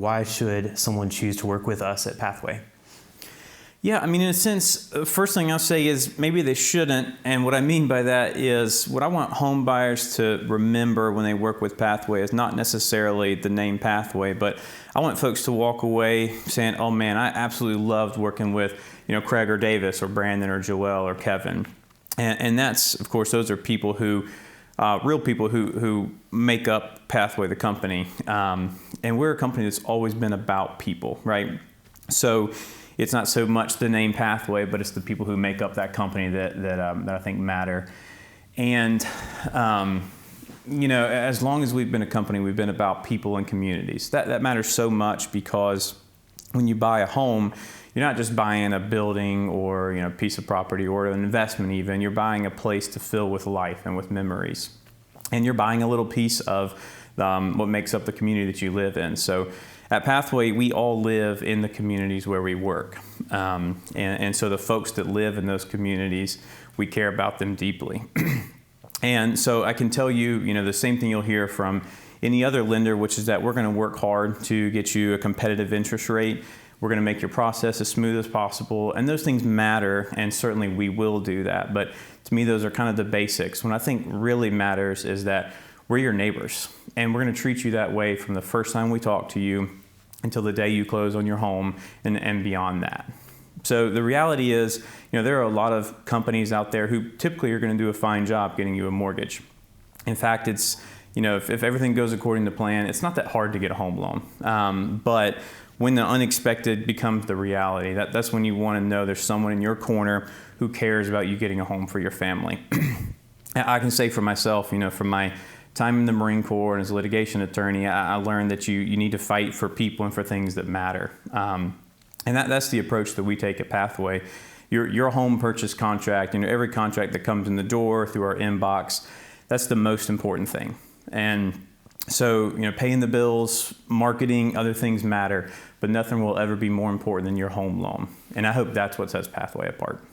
why should someone choose to work with us at Pathway? Yeah, I mean, in a sense, first thing I'll say is maybe they shouldn't. And what I mean by that is what I want home buyers to remember when they work with Pathway is not necessarily the name Pathway, but I want folks to walk away saying, oh man, I absolutely loved working with, Craig or Davis or Brandon or Joel or Kevin. And that's, of course, those are people who, real people who make up Pathway, the company. And we're a company that's always been about people, right? So it's not so much the name Pathway, but it's the people who make up that company that I think matter. And, as long as we've been a company, we've been about people and communities. That matters so much because when you buy a home, you're not just buying a building or a piece of property or an investment even. You're buying a place to fill with life and with memories. And you're buying a little piece of what makes up the community that you live in. So at Pathway, we all live in the communities where we work. And so the folks that live in those communities, we care about them deeply. And so I can tell you, the same thing you'll hear from any other lender, which is that we're going to work hard to get you a competitive interest rate. We're going to make your process as smooth as possible. And those things matter, and certainly we will do that. But to me, those are kind of the basics. What I think really matters is that we're your neighbors, and we're going to treat you that way from the first time we talk to you until the day you close on your home and beyond that. So the reality is, there are a lot of companies out there who typically are going to do a fine job getting you a mortgage. In fact, it's, if everything goes according to plan, it's not that hard to get a home loan. But when the unexpected becomes the reality, that's when you want to know there's someone in your corner who cares about you getting a home for your family. I can say for myself, from my time in the Marine Corps and as a litigation attorney, I learned that you need to fight for people and for things that matter. And that's the approach that we take at Pathway. Your home purchase contract, every contract that comes in the door through our inbox, that's the most important thing. And so, paying the bills, marketing, other things matter, but nothing will ever be more important than your home loan. And I hope that's what sets Pathway apart.